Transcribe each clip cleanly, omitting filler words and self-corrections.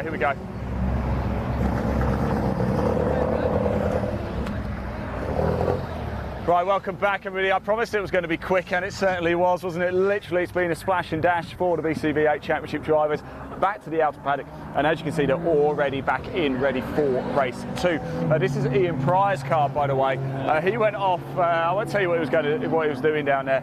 here we go. Right, welcome back everybody. I promised it was going to be quick, and it certainly was, wasn't it? Literally, it's been a splash and dash for the BCV8 Championship drivers. Back to the outer paddock, and as you can see, they're already back in, ready for race 2. This is Ian Pryor's car, by the way. He went off. I won't tell you what he was doing down there.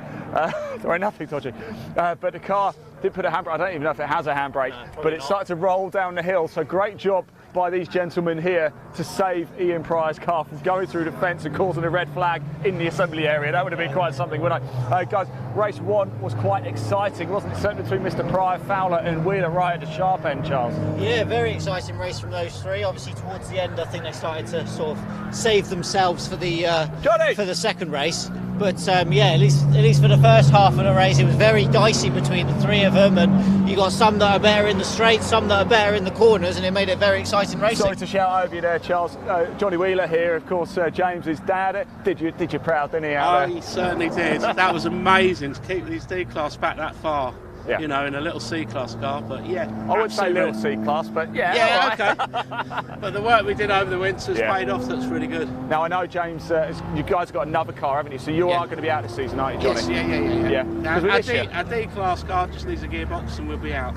Sorry, nothing dodgy. But the car did put a handbrake. I don't even know if it has a handbrake, but it started to roll down the hill. So great job by these gentlemen here to save Ian Pryor's car from going through the fence and causing a red flag in the assembly area. That would have been quite something, wouldn't it? Guys, race 1 was quite exciting, wasn't it? Certainly between Mr. Pryor, Fowler and Wheeler right at the sharp end, Charles. Yeah, very exciting race from those three. Obviously towards the end I think they started to sort of save themselves for the second race. But yeah, at least for the first half of the race, it was very dicey between the three of them, and you got some that are better in the straights, some that are better in the corners, and it made it very exciting racing. Sorry to shout over you there, Charles. Johnny Wheeler here, of course, James's dad. Did you proud, didn't he? Oh, he certainly did. That was amazing to keep these D-class back that far. Yeah. You know, in a little C-class car, but yeah. I would say little C-class, but yeah. Yeah, okay. But the work we did over the winters paid off. That's really good. Now I know, James, you guys got another car, haven't you? So you are going to be out this season, aren't you, Johnny? Yes, yeah. Our D-class car just needs a gearbox, and we'll be out.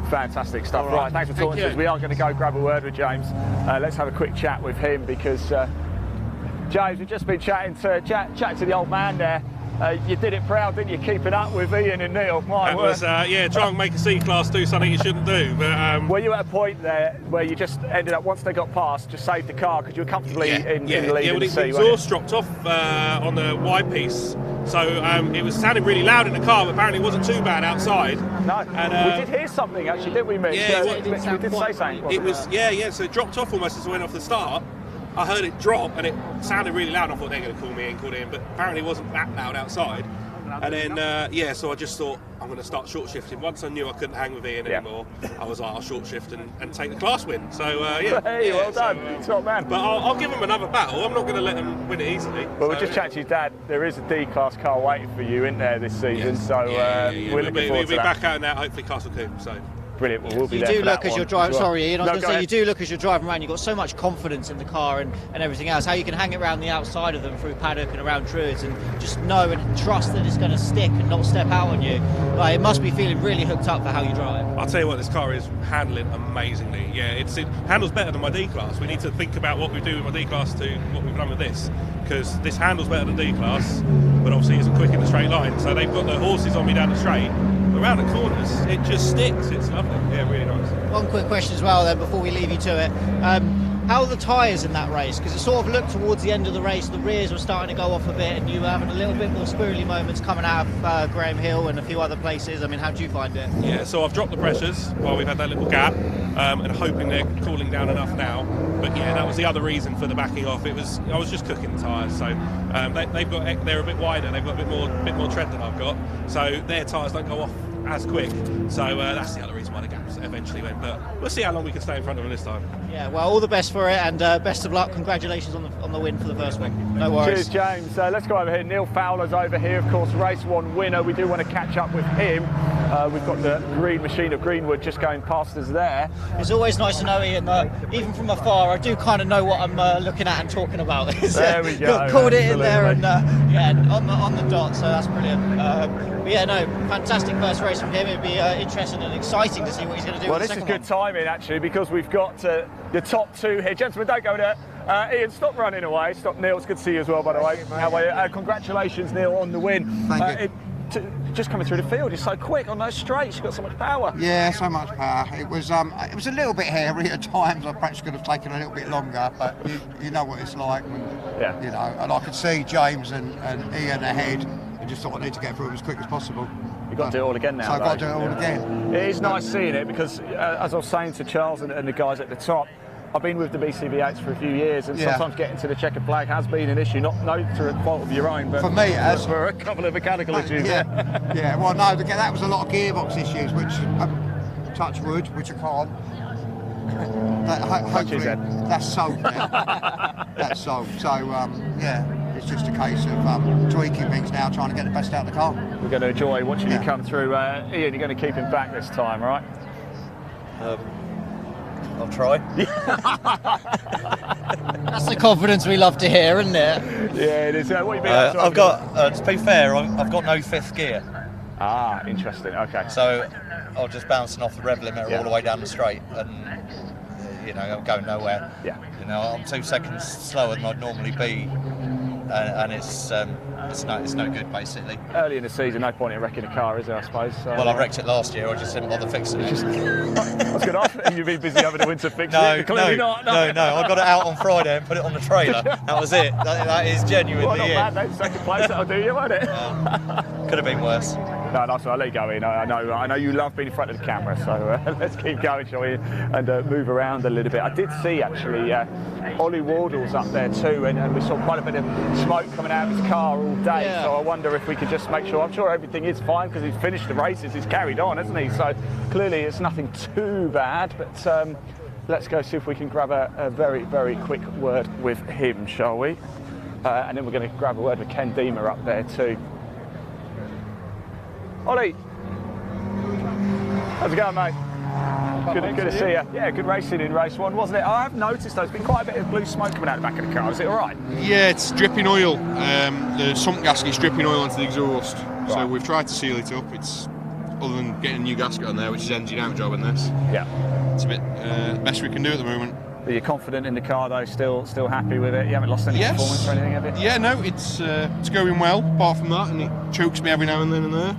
Fantastic stuff. Right, thanks for talking to us. We are going to go grab a word with James. Let's have a quick chat with him because James, we've just been chatting to the old man there. You did it proud, didn't you? Keeping up with Ian and Neil. That was, yeah, try and make a C-class do something you shouldn't do. But were you at a point there where you just ended up, once they got past, just saved the car because you were comfortably in the lead? Yeah, well, the exhaust dropped off on the wide piece, so it was sounding really loud in the car, but apparently it wasn't too bad outside. No, and we did hear something actually, didn't we, Mitch? Yeah, we did say something. It was, yeah, so it dropped off almost as I went off the start. I heard it drop and it sounded really loud. I thought they're going to call me in, but apparently it wasn't that loud outside. And then, so I just thought I'm going to start short shifting. Once I knew I couldn't hang with Ian anymore, I was like, I'll short shift and take the class win. So, Hey, well done, top man. But I'll give him another battle. I'm not going to let him win it easily. Well, we'll just chat to your dad. There is a D-class car waiting for you, isn't there, this season? So we're looking forward to that. We'll be back out now, hopefully Castle Coombe. So. Brilliant. Well, we'll be you there do for look that as you're driving. Sorry, Ian. I was going to say, you do look as you're driving around. You've got so much confidence in the car and everything else. How you can hang around the outside of them through paddock and around Druids and just know and trust that it's going to stick and not step out on you. Like, it must be feeling really hooked up for how you drive. I'll tell you what, this car is handling amazingly. Yeah, it handles better than my D-class. We need to think about what we do with my D-class to what we've done with this, because this handles better than D-class, but obviously isn't quick in the straight line. So they've got the horses on me down the straight. Around the corners, it just sticks. It's lovely. Yeah, really nice. One quick question as well then before we leave you to it. How are the tyres in that race? Because it sort of looked towards the end of the race, the rears were starting to go off a bit and you were having a little bit more squirrely moments coming out of Graham Hill and a few other places. I mean, how do you find it? Yeah, so I've dropped the pressures while we've had that little gap and hoping they're cooling down enough now. But yeah, that was the other reason for the backing off. I was just cooking the tyres. So they're a bit wider, they've got a bit more tread than I've got. So their tyres don't go off as quick, so that's the other reason why the gaps eventually went, but we'll see how long we can stay in front of them this time. Yeah, well, all the best for it and best of luck. Congratulations on the win for the first one. No worries. Cheers, James. Let's go over here. Neil Fowler's over here, of course, race 1 winner. We do want to catch up with him. We've got the green machine of Greenwood just going past us there. It's always nice to know, Ian, even from afar, I do kind of know what I'm looking at and talking about. There we go. Called it in there and on the dot, so that's brilliant. But yeah, no, fantastic first race from him. It'd be interesting and exciting to see what he's going to do. Well, this is good timing actually, because we've got the top 2 here. Gentlemen, don't go there. Ian, stop running away. Stop, Neil. It's good to see you as well, by the way. How are you? Congratulations, Neil, on the win. Thank you. Just coming through the field, you're so quick on those straights. You've got so much power. Yeah, so much power. It was a little bit hairy at times. I perhaps could have taken a little bit longer, but you know what it's like. When, you know, and I could see James and Ian ahead. I just thought I need to get through them as quick as possible. You've got to do it all again now. So I've got to do it all again. It is nice seeing it because, as I was saying to Charles and the guys at the top, I've been with the BCV8s for a few years, and sometimes getting to the checkered flag has been an issue, not through a fault of your own, but for me, as for a couple of mechanical issues. Yeah. Well, no, that was a lot of gearbox issues, which touch wood, which I can't. Hopefully, that's solved now. That's solved. So yeah, it's just a case of tweaking things now, trying to get the best out of the car. We're going to enjoy watching you come through. Ian, you're going to keep him back this time, right? I'll try. That's the confidence we love to hear, isn't it? Yeah, it is. What have you been up to? I've got, to be fair, I've got no fifth gear. Ah, interesting. Okay. So I'm just bouncing off the rev limiter all the way down the straight, and you know, I'm going nowhere. Yeah. You know, I'm 2 seconds slower than I'd normally be, and it's no good basically. Early in the season, no point in wrecking a car, is there? I suppose. So, well, I wrecked it last year. I just didn't bother fixing it. I was going to ask, have you been busy over the winter fixing it? Clearly not. No. I got it out on Friday and put it on the trailer. That was it. That is genuinely well, not it. bad, then. Second place, that'll do you, won't it? Could have been worse. No, nice one. I'll let you go in. I know you love being in front of the camera, so let's keep going, shall we? And move around a little bit. I did see actually Ollie Wardle's up there too, and we saw quite a bit of smoke coming out of his car all day. Yeah. So I wonder if we could just make sure. I'm sure everything is fine because he's finished the races. He's carried on, hasn't he? So clearly it's nothing too bad. But let's go see if we can grab a very, very quick word with him, shall we? And then we're going to grab a word with Ken Deemer up there too. Ollie, how's it going, mate? Good to see you. Yeah, good racing in race one, wasn't it? I have noticed there's been quite a bit of blue smoke coming out the back of the car. Is it all right? Yeah, it's dripping oil. The sump gasket's dripping oil into the exhaust. Right. So we've tried to seal it up. It's other than getting a new gasket on there, which is engine out job in this. Yeah. It's a bit best we can do at the moment. Are you confident in the car though? Still happy with it? You haven't lost any performance or anything, have you? Yeah, no, it's going well. Apart from that, and it chokes me every now and then and there.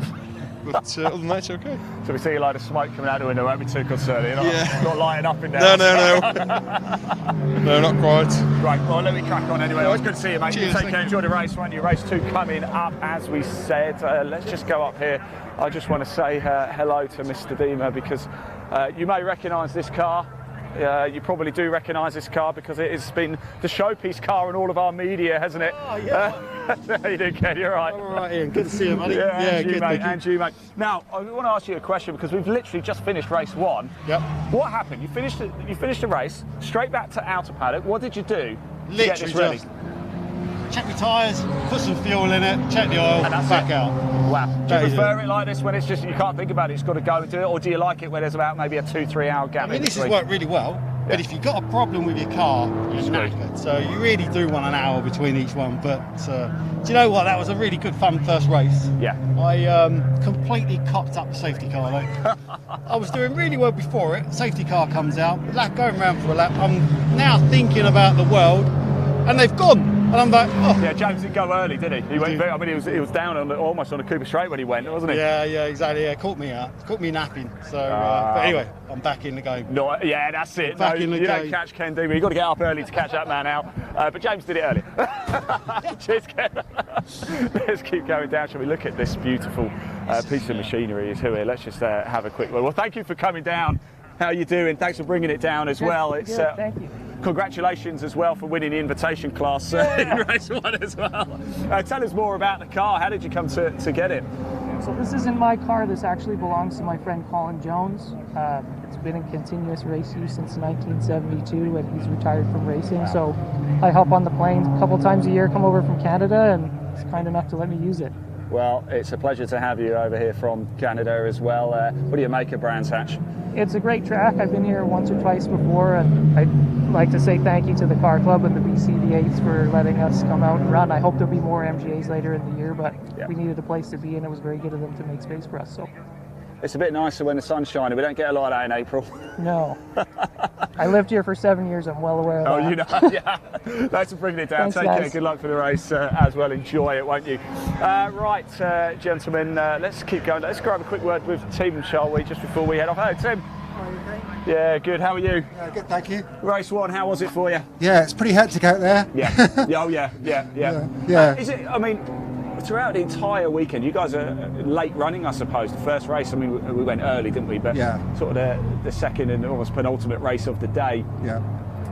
But other than that, it's okay. So we see a load of smoke coming out the window, won't be too concerned. You're not lighting up in there. No. No, not quite. Right, well, let me crack on anyway. It was good to see you, mate. Cheers, you take care, enjoy the race, won't you? Race 2 coming up, as we said. Let's just go up here. I just want to say hello to Mr. Deemer because you may recognise this car. You probably do recognise this car because it has been the showpiece car in all of our media, hasn't it? Oh, yeah. How you doing, Ken? You all right? All right, Ian. Good to see you, buddy. Yeah, good, mate. And you, mate. Now, I want to ask you a question because we've literally just finished race 1. Yep. What happened? You finished the race, straight back to outer paddock. What did you do to get this ready? Check the tyres, put some fuel in it, check the oil, and back out. Wow. Do you prefer it like this when it's just, you can't think about it, it's got to go and do it, or do you like it when there's about maybe a 2-3 hour gap? I mean, this has worked really well, but if you've got a problem with your car, you're knackered. So you really do want an hour between each one. But do you know what? That was a really good, fun first race. Yeah. I completely cocked up the safety car. I was doing really well before it. Safety car comes out, going around for a lap. I'm now thinking about the world, and they've gone. And I'm like, oh. Yeah, James didn't go early, did he? He went. I mean, he was down on almost on a Cooper straight when he went, wasn't he? Yeah, exactly. Yeah, caught me out. Caught me napping. So, but anyway, I'm back in the game. No, yeah, that's it. Back in the game. You don't catch Ken Deemer. You've got to get up early to catch that man out. But James did it early. Cheers, Ken. Let's keep going down. Shall we look at this beautiful piece of machinery is here? Let's just have a quick look. Well, thank you for coming down. How are you doing? Thanks for bringing it down as well. It's thank you. Congratulations as well for winning the invitation class in race 1 as well. Tell us more about the car. How did you come to get it? So this isn't my car. This actually belongs to my friend Colin Jones. It's been in continuous race use since 1972 when he's retired from racing. Wow. So I hop on the plane a couple times a year, come over from Canada, and he's kind enough to let me use it. Well, it's a pleasure to have you over here from Canada as well. What do you make of Brands Hatch? It's a great track. I've been here once or twice before, and I'd like to say thank you to the car club and the BCV8s for letting us come out and run. I hope there'll be more MGAs later in the year, but we needed a place to be, and it was very good of them to make space for us. So it's a bit nicer when the sun's shining. We don't get a lot of that in April. No. I lived here for 7 years. I'm well aware of that. Oh, you know, yeah. Thanks for bringing it down. Thanks, Take guys. care. Good luck for the race as well. Enjoy it, won't you? Right, gentlemen, let's keep going. Let's grab a quick word with Tim, shall we, just before we head off. Hello, Tim. Yeah, good. How are you? Good, thank you. Race 1, how was it for you? Yeah, it's pretty hectic out there. Yeah. Oh, yeah. Is it? I mean, throughout the entire weekend, you guys are late running, I suppose. The first race, I mean, we went early, didn't we? But sort of the second and almost penultimate race of the day. Yeah.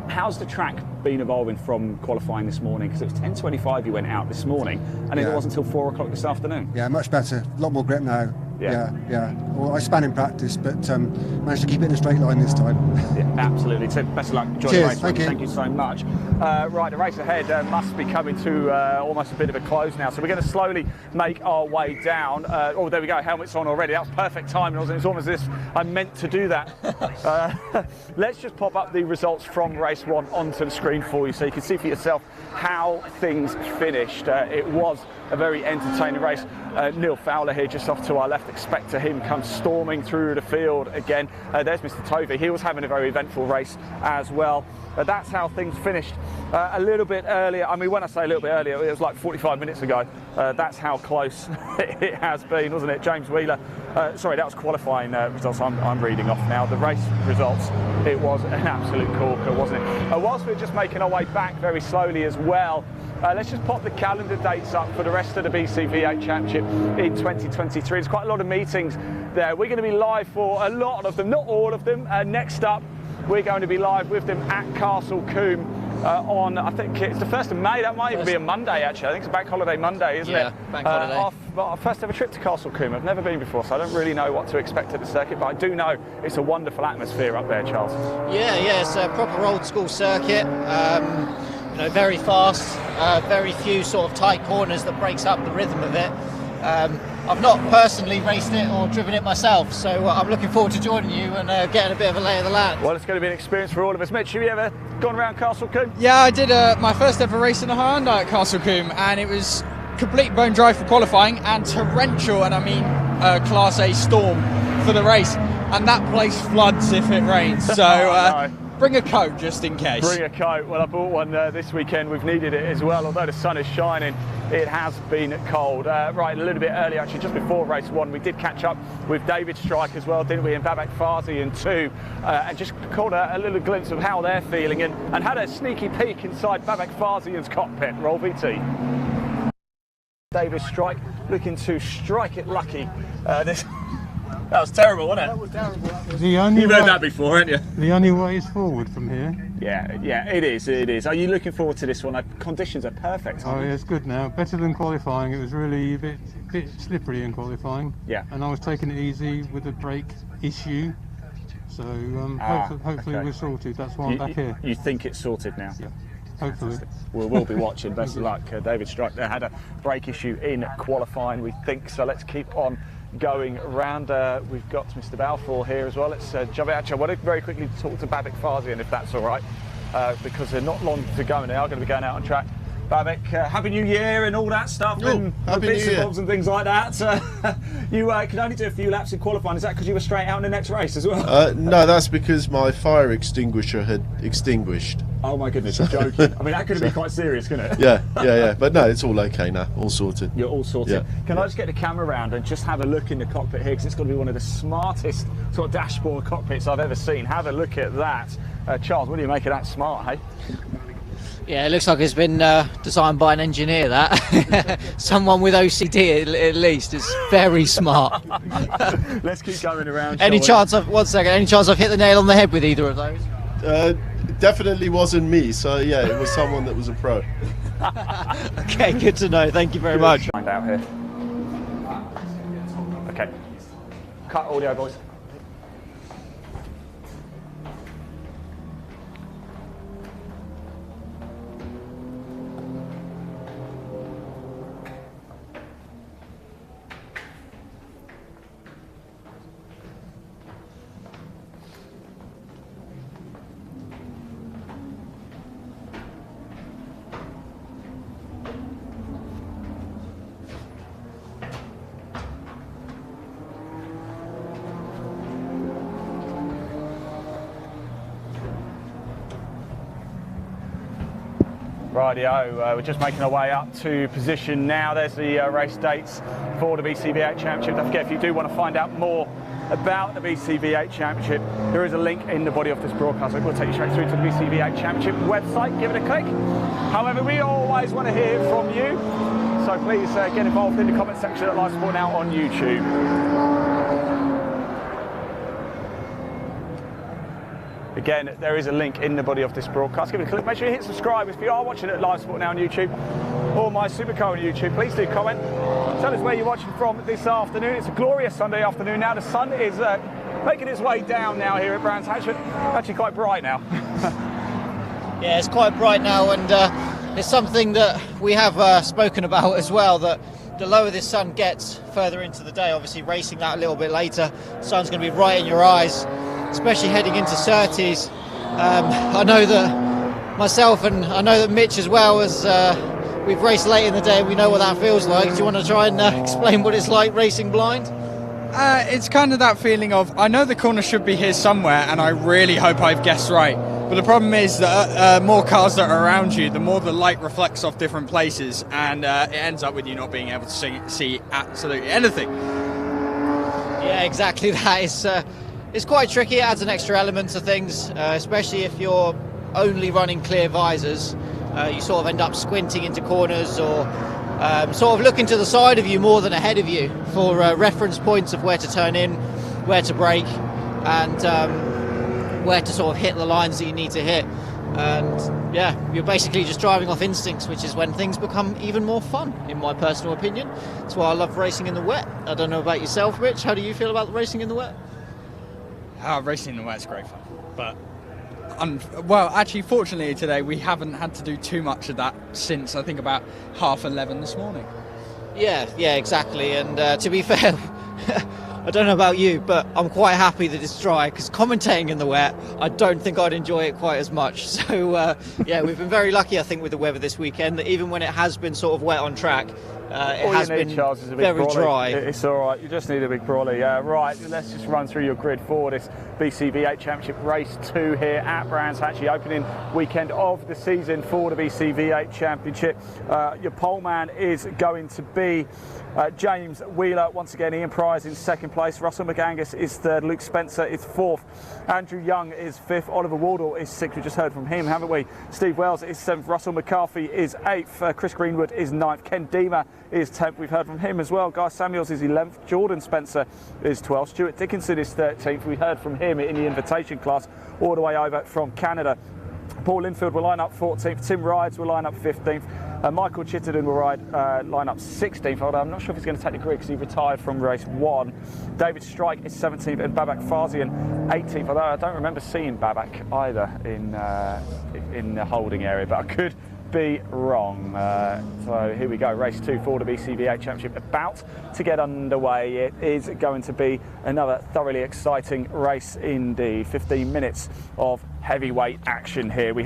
How's the track been evolving from qualifying this morning? Because it was 10:25 you went out this morning, and then it wasn't until 4 o'clock this afternoon. Yeah, much better. A lot more grip now. Yeah. Well, I span in practice, but managed to keep it in a straight line this time. Yeah, absolutely. So best of luck. Enjoy the race. Thank you so much. Right, the race ahead must be coming to almost a bit of a close now. So we're going to slowly make our way down. Oh, there we go. Helmets on already. That was perfect timing. It was almost as if I meant to do that. Let's just pop up the results from race 1 onto the screen for you, so you can see for yourself how things finished. It was a very entertaining race. Neil Fowler here just off to our left. Expect to him come storming through the field again. There's Mr. Tovey. He was having a very eventful race as well. That's how things finished a little bit earlier. I mean, when I say a little bit earlier, it was like 45 minutes ago. That's how close it has been, wasn't it? James Wheeler. Sorry, that was qualifying results I'm reading off now. The race results, it was an absolute corker, wasn't it? Whilst we're just making our way back very slowly as well, let's just pop the calendar dates up for the rest of the BCV8 Championship in 2023. There's quite a lot of meetings there. We're going to be live for a lot of them, not all of them. Next up, we're going to be live with them at Castle Combe on, I think it's the 1st of May. That might even be a Monday, actually. I think it's a bank holiday Monday, isn't it? Yeah, bank holiday. Our first ever trip to Castle Combe. I've never been before, so I don't really know what to expect at the circuit, but I do know it's a wonderful atmosphere up there, Charles. Yeah, it's a proper old school circuit. You know, very fast, very few sort of tight corners that breaks up the rhythm of it. I've not personally raced it or driven it myself, so I'm looking forward to joining you and getting a bit of a lay of the land. Well, it's going to be an experience for all of us. Mitch, have you ever gone around Castle Combe? Yeah, I did my first ever race in a Hyundai at Castle Combe, and it was complete bone dry for qualifying and torrential, and I mean Class A storm for the race, and that place floods if it rains, so bring a coat just in case. Bring a coat. Well, I bought one this weekend. We've needed it as well. Although the sun is shining, it has been cold. Right, a little bit earlier, actually, just before race 1, we did catch up with David Strike as well, didn't we, and Babak Farzian too, and just caught a little glimpse of how they're feeling and had a sneaky peek inside Babak Farzian's cockpit. Roll VT. David Strike looking to strike it lucky. That was terrible, wasn't it? That was terrible. You've heard that before, haven't you? The only way is forward from here. Yeah, it is. Are you looking forward to this one? Conditions are perfect, aren't yeah, it's good now. Better than qualifying. It was really a bit slippery in qualifying. Yeah. And I was taking it easy with the brake issue. So hopefully we're sorted. That's why I'm back here. You think it's sorted now? Yeah. Hopefully. We'll be watching. Best of luck. David Strike there had a brake issue in qualifying, we think, so let's keep on going round. We've got Mr. Balfour here as well. Let's jump out. I want to very quickly talk to Babak Farzian, if that's all right, because they're not long to go and they are going to be going out on track. Babak, Happy New Year and all that stuff, and bits and bobs and things like that. You can only do a few laps in qualifying. Is that because you were straight out in the next race as well? No, that's because my fire extinguisher had extinguished. Oh my goodness, you're joking. I mean, that could have been quite serious, couldn't it? Yeah. But no, it's all okay now. All sorted. You're all sorted. Yeah. Can I just get the camera around and just have a look in the cockpit here, because it's got to be one of the smartest sort of dashboard cockpits I've ever seen. Have a look at that. Charles, what do you make of that smart, hey? Yeah, it looks like it's been designed by an engineer, that. Someone with OCD at least. It's very smart. Let's keep going around. Any chance I've hit the nail on the head with either of those? Definitely wasn't me, so yeah, it was someone that was a pro. Okay, good to know. Thank you very much. Find out here. Okay. Cut audio, boys. Rightio, we're just making our way up to position now. There's the race dates for the BCV8 Championship. Don't forget, if you do want to find out more about the BCV8 Championship, there is a link in the body of this broadcast. It will take you straight through to the BCV8 Championship website. Give it a click. However, we always want to hear from you, so please get involved in the comment section at Live Sport Now on YouTube. Again, there is a link in the body of this broadcast. Give it a click. Make sure you hit subscribe if you are watching it live sport now on YouTube or my Supercar on YouTube. Please do comment. Tell us where you're watching from this afternoon. It's a glorious Sunday afternoon now. The sun is making its way down now here at Brands Hatch. Actually quite bright now. Yeah, it's quite bright now, and it's something that we have spoken about as well, that the lower this sun gets further into the day, obviously racing that a little bit later, sun's going to be right in your eyes, especially heading into Surtees. I know that myself, and I know that Mitch as well, as we've raced late in the day, we know what that feels like. Do you want to try and explain what it's like racing blind? It's kind of that feeling of, I know the corner should be here somewhere, and I really hope I've guessed right. But the problem is that more cars that are around you, the more the light reflects off different places, and it ends up with you not being able to see absolutely anything. Yeah, exactly that. It's quite tricky. It adds an extra element to things, especially if you're only running clear visors. You sort of end up squinting into corners, or sort of looking to the side of you more than ahead of you for reference points of where to turn in, where to brake, and where to sort of hit the lines that you need to hit. And yeah, you're basically just driving off instincts, which is when things become even more fun, in my personal opinion. That's why I love racing in the wet. I don't know about yourself, Rich. How do you feel about racing in the wet? Racing in the wet is great fun, but well, actually, fortunately today we haven't had to do too much of that since I think about 11:30 this morning. Yeah, exactly. And to be fair, I don't know about you, but I'm quite happy that it's dry, because commentating in the wet, I don't think I'd enjoy it quite as much. So yeah, we've been very lucky, I think, with the weather this weekend, that even when it has been sort of wet on track, it has been very dry. It's all right. You just need a big brolly. Right, let's just run through your grid for this BCV8 Championship Race 2 here at Brands Hatch, the opening weekend of the season for the BCV8 Championship. Your pole man is going to be James Wheeler. Once again, Ian Price in second place. Russell McAngus is third. Luke Spencer is fourth. Andrew Young is fifth. Oliver Wardle is sixth. We just heard from him, haven't we? Steve Wells is seventh. Russell McCarthy is eighth. Chris Greenwood is ninth. Ken Deemer is 10th. We've heard from him as well. Guy Samuels is 11th. Jordan Spencer is 12th. Stuart Dickinson is 13th. We heard from him in the invitation class all the way over from Canada. Paul Linfield will line up 14th. Tim Rides will line up 15th. Michael Chittenden will line up 16th, although I'm not sure if he's going to take the grid because he retired from race 1. David Strike is 17th and Babak Farzian 18th, although I don't remember seeing Babak either in the holding area, but I could be wrong. So here we go, race 2 for the BCV8 Championship about to get underway. It is going to be another thoroughly exciting race indeed. 15 minutes of heavyweight action here. We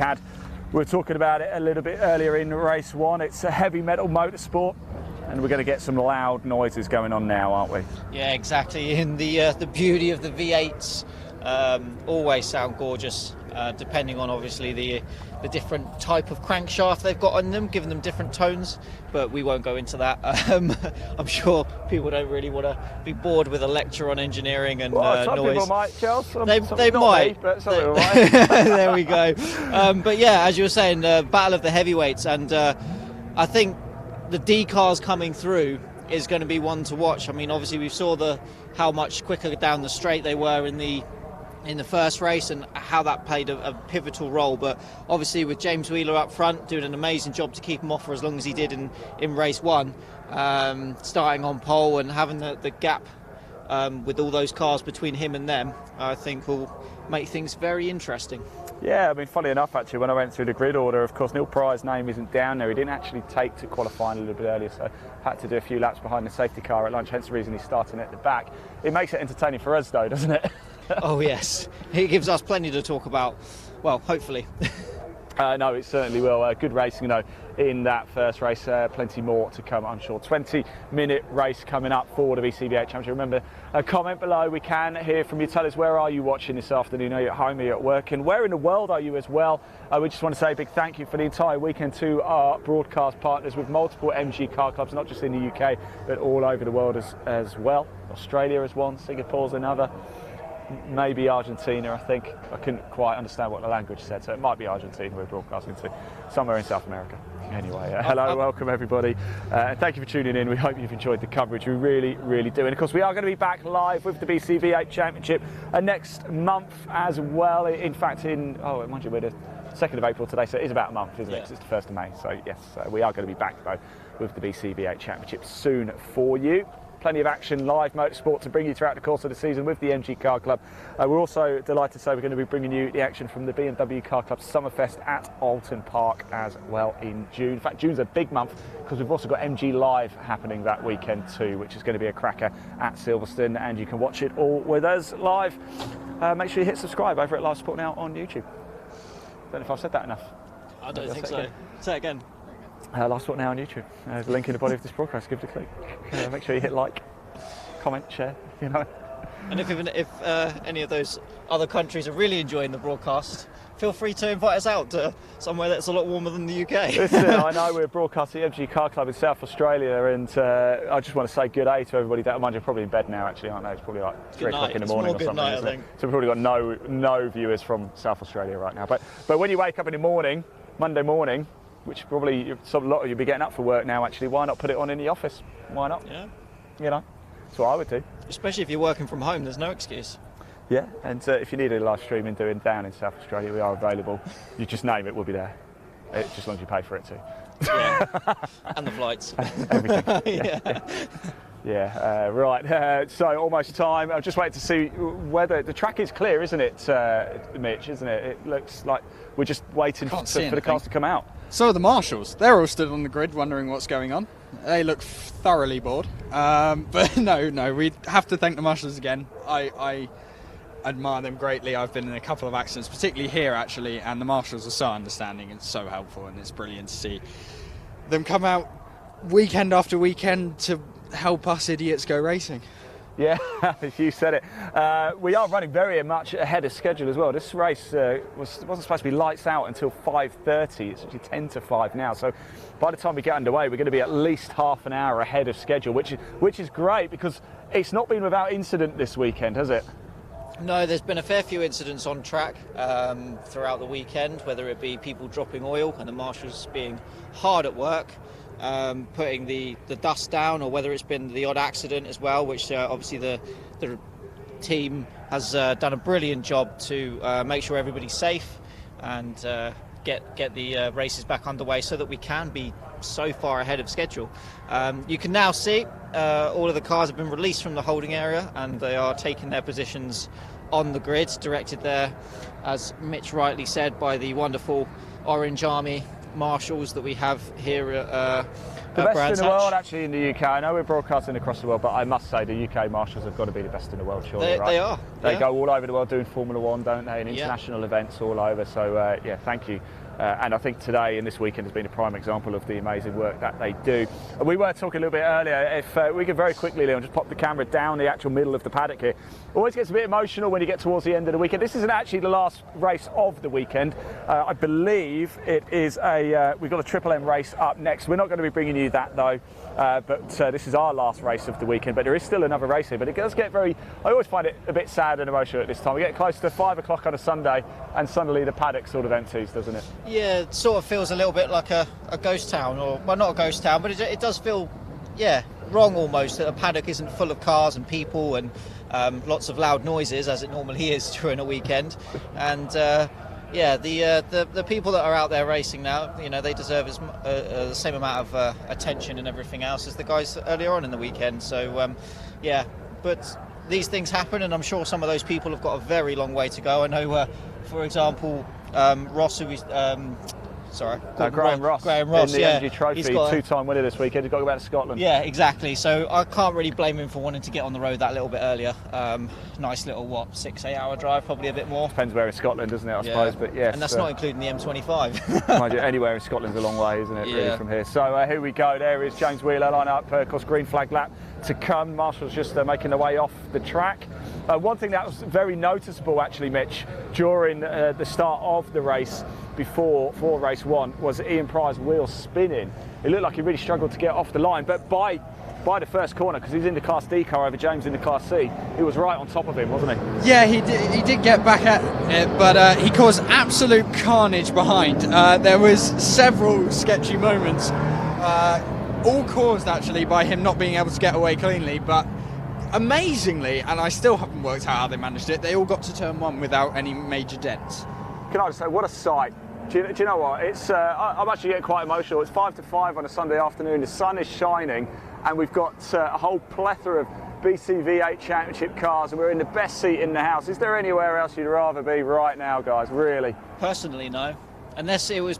were talking about it a little bit earlier in race 1. It's a heavy metal motorsport, and we're going to get some loud noises going on now, aren't we? Yeah, exactly. And the beauty of the V8s always sound gorgeous, depending on obviously the different type of crankshaft they've got on them, giving them different tones, but we won't go into that. I'm sure people don't really want to be bored with a lecture on engineering and some noise. People might, Charles. They might. Me, but some people might. There we go. But yeah, as you were saying, battle of the heavyweights, and I think the D cars coming through is going to be one to watch. I mean, obviously we saw how much quicker down the straight they were in the first race, and how that played a pivotal role. But obviously with James Wheeler up front doing an amazing job to keep him off for as long as he did in race 1, starting on pole and having the gap with all those cars between him and them, I think will make things very interesting. Yeah, I mean, funny enough, actually, when I went through the grid order, of course, Neil Pryor's name isn't down there. He didn't actually take to qualifying a little bit earlier, so had to do a few laps behind the safety car at lunch, hence the reason he's starting at the back. It makes it entertaining for us, though, doesn't it? Oh, yes. It gives us plenty to talk about. Well, hopefully. No, it certainly will. Good racing, though, in that first race. Plenty more to come, I'm sure. 20-minute race coming up for the BCV8 Championship. Remember, comment below. We can hear from you. Tell us, where are you watching this afternoon? Are you at home? Are you at work? And where in the world are you as well? We just want to say a big thank you for the entire weekend to our broadcast partners with multiple MG car clubs, not just in the UK, but all over the world as well. Australia is one, Singapore's another. Maybe Argentina, I think. I couldn't quite understand what the language said, so it might be Argentina we're broadcasting to, somewhere in South America. Anyway, hello, welcome everybody. Thank you for tuning in. We hope you've enjoyed the coverage. We really, really do. And of course, we are going to be back live with the BCV8 Championship next month as well. In fact, mind you, we're the 2nd of April today, so it is about a month, isn't it? 'Cause it's the 1st of May. So yes, we are going to be back though with the BCV8 Championship soon for you. Plenty of action, live motorsport to bring you throughout the course of the season with the MG Car Club. We're also delighted to say we're going to be bringing you the action from the BMW Car Club Summerfest at Alton Park as well in June. In fact, June's a big month because we've also got MG Live happening that weekend too, which is going to be a cracker at Silverstone, and you can watch it all with us live. Make sure you hit subscribe over at Live Sport Now on YouTube. Don't know if I've said that enough. I don't think so. Say it again. Live Sport Now on YouTube. There's a link in the body of this broadcast. Give it a click. Make sure you hit like, comment, share. You know. And if any of those other countries are really enjoying the broadcast, feel free to invite us out to somewhere that's a lot warmer than the UK. Listen, I know we're broadcasting the MG Car Club in South Australia, and I just want to say good day to everybody. Mind you, probably in bed now, actually, aren't they? It's probably like 3 o'clock in the morning or something. Night, I think. So we've probably got no viewers from South Australia right now. But when you wake up in the morning, Monday morning, which probably a lot of you'll be getting up for work now, actually, why not put it on in the office? Why not? Yeah. You know, that's what I would do. Especially if you're working from home, there's no excuse. Yeah, and if you need a live streaming doing down in South Australia, we are available. You just name it, we'll be there. Just as long as you pay for it too. Yeah. And the flights. Everything. Yeah. Right. So almost time. I'm just waiting to see whether the track is clear, isn't it, Mitch? Isn't it? It looks like we're just waiting for the cars to come out. So are the marshals. They're all stood on the grid wondering what's going on. They look thoroughly bored. But no, we have to thank the marshals again. I admire them greatly. I've been in a couple of accidents, particularly here actually, and the marshals are so understanding and so helpful, and it's brilliant to see them come out weekend after weekend to help us idiots go racing. Yeah, you said it. We are running very much ahead of schedule as well. This race wasn't supposed to be lights out until 5:30. It's actually 10 to 5 now. So by the time we get underway, we're going to be at least half an hour ahead of schedule, which is great because it's not been without incident this weekend, has it? No, there's been a fair few incidents on track throughout the weekend, whether it be people dropping oil and the marshals being hard at work, putting the dust down, or whether it's been the odd accident as well, which obviously the team has done a brilliant job to make sure everybody's safe and get the races back underway so that we can be so far ahead of schedule. You can now see all of the cars have been released from the holding area and they are taking their positions on the grid, directed there, as Mitch rightly said, by the wonderful Orange Army marshals that we have here at the best Brands in the Hatch. world, actually, in the UK. I know we're broadcasting across the world, but I must say the UK marshals have got to be the best in the world, surely, right? They are. They go all over the world doing Formula One, don't they, and international events all over. So, yeah, thank you. And I think today and this weekend has been a prime example of the amazing work that they do. We were talking a little bit earlier, if we could very quickly, Leon, just pop the camera down the actual middle of the paddock here. Always gets a bit emotional when you get towards the end of the weekend. This isn't actually the last race of the weekend. I believe it is we've got a Triple M race up next. We're not going to be bringing you that though, but this is our last race of the weekend. But there is still another race here. But it does get I always find it a bit sad and emotional at this time. We get close to 5 o'clock on a Sunday and suddenly the paddock sort of empties, doesn't it? Yeah, it sort of feels a little bit like a ghost town, or well, not a ghost town, but it does feel, wrong almost that a paddock isn't full of cars and people and lots of loud noises as it normally is during a weekend. And the people that are out there racing now, they deserve the same amount of attention and everything else as the guys earlier on in the weekend. So but these things happen, and I'm sure some of those people have got a very long way to go. I know, for example, Ross, who is Graham Ross in the MG Trophy, two-time winner this weekend. He's got to go back to Scotland. Yeah, exactly. So I can't really blame him for wanting to get on the road that little bit earlier. Nice little 6-8 hour drive, probably a bit more. Depends where in Scotland, doesn't it? I suppose. But yes, and that's not including the M25. Mind you, anywhere in Scotland's a long way, isn't it? Really, from here. So here we go. There is James Wheeler line up. Of course, green flag lap to come. Marshall's just making their way off the track. One thing that was very noticeable, actually, Mitch, during the start of the race before race 1 was Ian Pryor's wheel spinning. It looked like he really struggled to get off the line, but by the first corner, because he's in the Class D car over James in the Class C, he was right on top of him, wasn't he? Yeah, he did get back at it, but he caused absolute carnage behind. There was several sketchy moments, all caused actually by him not being able to get away cleanly, but amazingly, and I still haven't worked out how they managed it, they all got to turn 1 without any major dents. Can I just say, what a sight. Do you know what? It's I'm actually getting quite emotional. It's 5 to 5 on a Sunday afternoon. The sun is shining, and we've got a whole plethora of BCV8 Championship cars, and we're in the best seat in the house. Is there anywhere else you'd rather be right now, guys? Really? Personally, no. Unless it was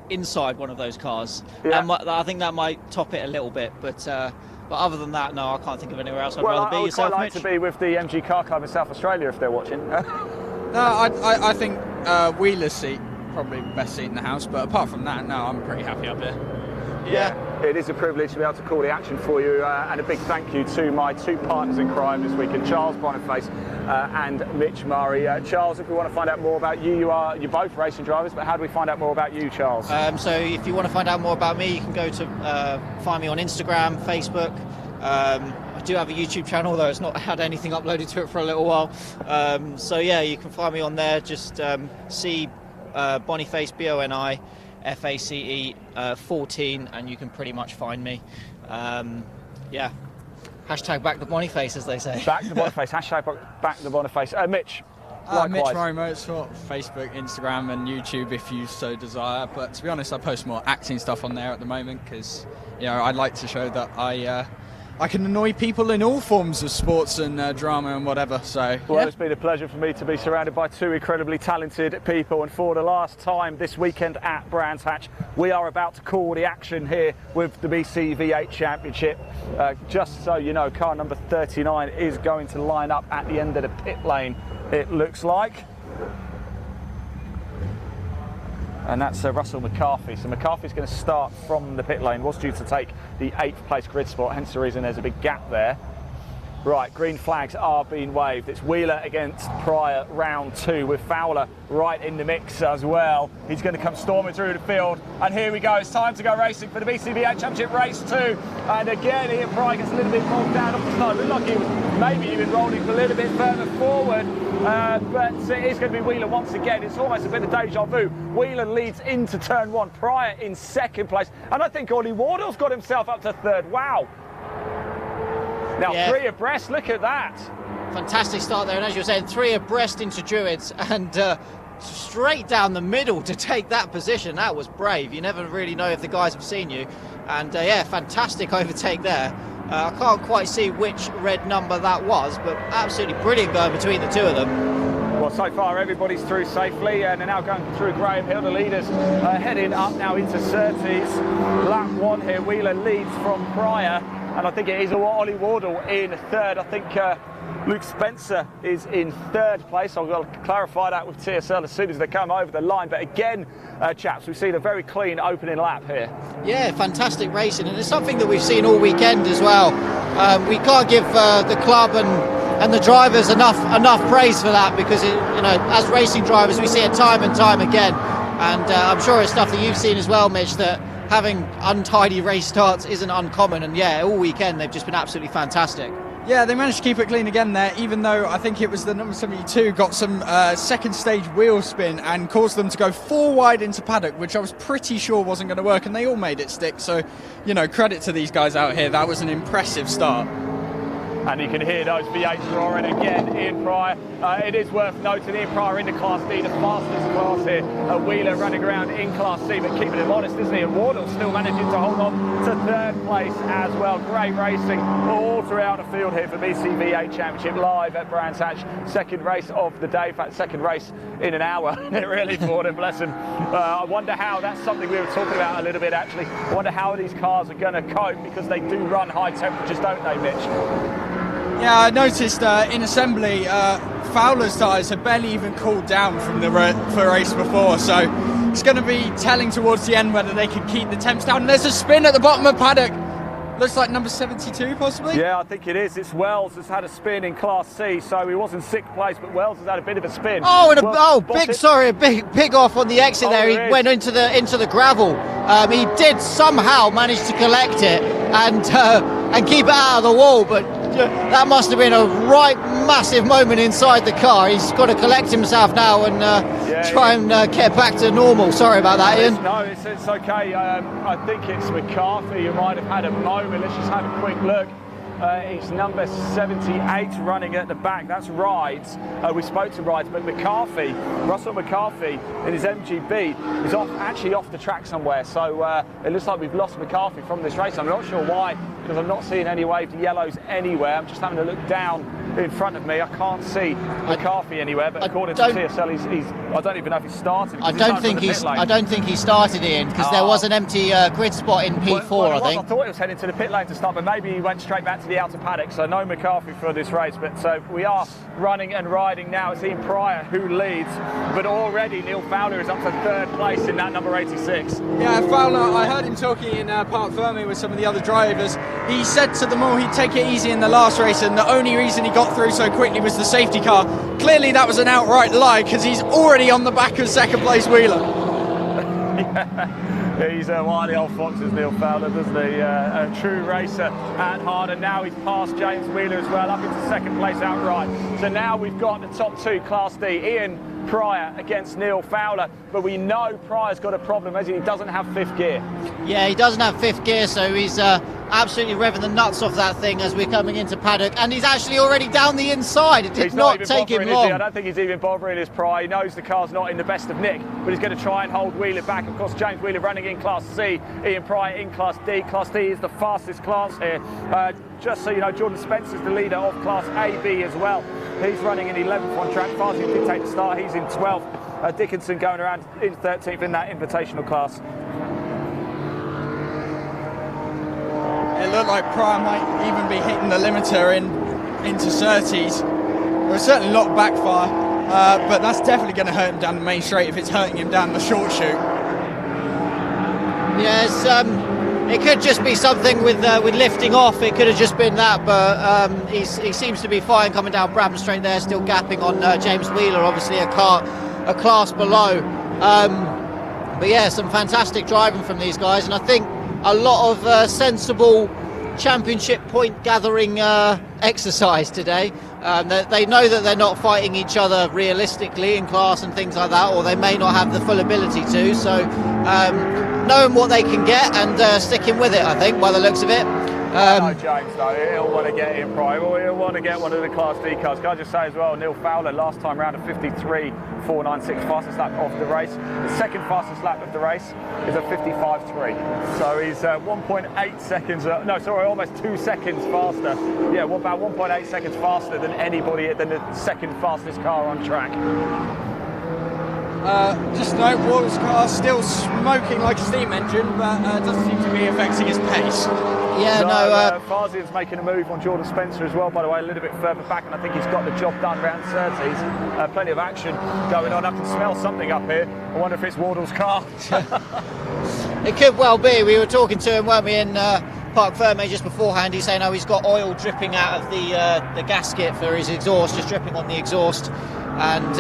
inside one of those cars. Yeah. I think that might top it a little bit, but other than that, no, I can't think of anywhere else I'd rather be. I would Yourself, quite like Mitch? to be with the MG Car Club in South Australia if they're watching. No, I think Wheeler's seat, probably the best seat in the house, but apart from that, no, I'm pretty happy up here. Yeah, it is a privilege to be able to call the action for you, and a big thank you to my 2 partners in crime this weekend, Charles Boniface and Mitch Murray. Charles, if we want to find out more about you, you're both racing drivers, but how do we find out more about you, Charles? So if you want to find out more about me, you can go to find me on Instagram, Facebook. I do have a YouTube channel, though it's not had anything uploaded to it for a little while. So yeah, you can find me on there. Just see Boniface, BONIFACE 14, and you can pretty much find me. Yeah, hashtag back the Boniface, as they say. Back the Boniface, hashtag back the Boniface. Mitch. Mitch Murray Motorsport, Facebook, Instagram and YouTube if you so desire, but to be honest I post more acting stuff on there at the moment because I'd like to show that I can annoy people in all forms of sports and drama and whatever. So well, it's been a pleasure for me to be surrounded by 2 incredibly talented people, and for the last time this weekend at Brands Hatch, we are about to call the action here with the BCV8 Championship. Just so you know, car number 39 is going to line up at the end of the pit lane, it looks like. And that's Russell McCarthy. So McCarthy's going to start from the pit lane, was due to take the 8th place grid spot, hence the reason there's a big gap there. Right, green flags are being waved. It's Wheeler against Pryor, round 2, with Fowler right in the mix as well. He's going to come storming through the field. And here we go, it's time to go racing for the BCV8 Championship race 2. And again, Ian Pryor gets a little bit bogged down off the start. It looked like he was maybe even rolling a little bit further forward. But it is going to be Wheeler once again. It's almost a bit of deja vu. Wheeler leads into turn 1, Pryor in 2nd place. And I think Ollie Wardell's got himself up to 3rd. Wow. Now, yeah. 3 abreast, look at that. Fantastic start there, and as you were saying, 3 abreast into Druids, and straight down the middle to take that position. That was brave. You never really know if the guys have seen you. And yeah, fantastic overtake there. I can't quite see which red number that was, but absolutely brilliant going between the 2 of them. Well, so far everybody's through safely, and they're now going through Graham Hill. The leaders heading up now into Surtees. Lap 1 here, Wheeler leads from Pryor. And I think it is Ollie Wardell in 3rd. I think Luke Spencer is in 3rd place. I'll clarify that with TSL as soon as they come over the line. But again, chaps, we've seen a very clean opening lap here. Yeah, fantastic racing, and it's something that we've seen all weekend as well. We can't give the club and the drivers enough praise for that, because as racing drivers we see it time and time again. And I'm sure it's stuff that you've seen as well, Mitch, that having untidy race starts isn't uncommon, and yeah, all weekend they've just been absolutely fantastic. Yeah, they managed to keep it clean again there, even though I think it was the number 72 got some 2nd stage wheel spin and caused them to go 4 wide into paddock, which I was pretty sure wasn't going to work, and they all made it stick. So, credit to these guys out here. That was an impressive start. And you can hear those V8s roaring again. Ian Pryor, it is worth noting, Ian Pryor into Class D, the fastest class here. Wheeler running around in Class C, but keeping him honest, isn't he? And Wardell still managing to hold on to 3rd place as well. Great racing all throughout the field here for BCV8 Championship live at Brands Hatch. 2nd race of the day, in fact, 2nd race in an hour. Really, for them, bless them. I wonder how, that's something we were talking about a little bit actually. I wonder how these cars are going to cope, because they do run high temperatures, don't they, Mitch? Yeah, I noticed in assembly, Fowler's tyres had barely even cooled down from the race before, so it's going to be telling towards the end whether they can keep the temps down. And there's a spin at the bottom of paddock. Looks like number 72, possibly? Yeah, I think it is. It's Wells has had a spin in Class C, so he was in 6th place, but Wells has had a bit of a spin. Oh, and a big off on the exit there. He went into the gravel. He did somehow manage to collect it and keep it out of the wall, but that must have been a right massive moment inside the car. He's got to collect himself now and try and get back to normal. Sorry about that, Ian. No, it's okay. I think it's McCarthy who might have had a moment. Let's just have a quick look. It's number 78 running at the back. That's Rides. We spoke to Rides, but Russell McCarthy in his MGB is actually off the track somewhere. So it looks like we've lost McCarthy from this race. I'm not sure why, because I'm not seeing any waved yellows anywhere. I'm just having to look down in front of me. I can't see McCarthy anywhere, but according to TSL, he's I don't even know if he started. I don't think he started, Ian, because there was an empty grid spot in P4. I think. I thought he was heading to the pit lane to start, but maybe he went straight back to the outer paddock. So no McCarthy for this race. But we are running and riding now. It's Ian Pryor who leads, but already Neil Fowler is up to 3rd place in that number 86. Yeah, Fowler. I heard him talking in Parc Fermé with some of the other drivers. He said to them all he'd take it easy in the last race, and the only reason he got through so quickly was the safety car. Clearly that was an outright lie, because he's already on the back of 2nd place Wheeler. Yeah, he's one of the old foxes, Neil Fowler, doesn't he? A true racer at heart, and now he's passed James Wheeler as well, up into 2nd place outright. So now we've got the top 2 Class D, Ian Pryor against Neil Fowler, but we know Pryor's got a problem, as he doesn't have 5th gear. Yeah, he doesn't have 5th gear, so he's absolutely revving the nuts off that thing as we're coming into paddock, and he's actually already down the inside. It did not take him long. I don't think he's even bothering his Pryor. He knows the car's not in the best of nick, but he's going to try and hold Wheeler back. Of course, James Wheeler running in Class C, Ian Pryor in Class D. Class D is the fastest class here. Just so you know, Jordan Spencer's the leader of Class AB as well. He's running in 11th on track. Farsi did take the start. He's in 12th. Dickinson going around in 13th in that invitational class. It looked like Pryor might even be hitting the limiter into Surtees. There was certainly a lot of backfire, but that's definitely going to hurt him down the main straight if it's hurting him down the short chute. Yes, it could just be something with lifting off. It could have just been that, but he seems to be fine coming down Brabham Straight there, still gapping on James Wheeler, obviously a class below. But yeah, some fantastic driving from these guys, and I think a lot of sensible championship point gathering exercise today. They know that they're not fighting each other realistically in class and things like that, or they may not have the full ability to, so knowing what they can get and sticking with it, I think, by the looks of it. No, James, though, he'll want to get in Pryor. He'll want to get one of the Class D cars. Can I just say as well, Neil Fowler last time round a 53.496, fastest lap of the race. The 2nd fastest lap of the race is a 55.3. So he's 1.8 seconds, almost 2 seconds faster. Yeah, about 1.8 seconds faster than anybody, than the 2nd fastest car on track. Just note, Wall's car still smoking like a steam engine, but doesn't seem to be affecting his pace. Yeah, Farsian's making a move on Jordan Spencer as well, by the way, a little bit further back, and I think he's got the job done round Surtees. Plenty of action going on. I can smell something up here. I wonder if it's Wardle's car. It could well be. We were talking to him, weren't we, in Parc Fermé just beforehand. He's saying, he's got oil dripping out of the gasket for his exhaust, just dripping on the exhaust, and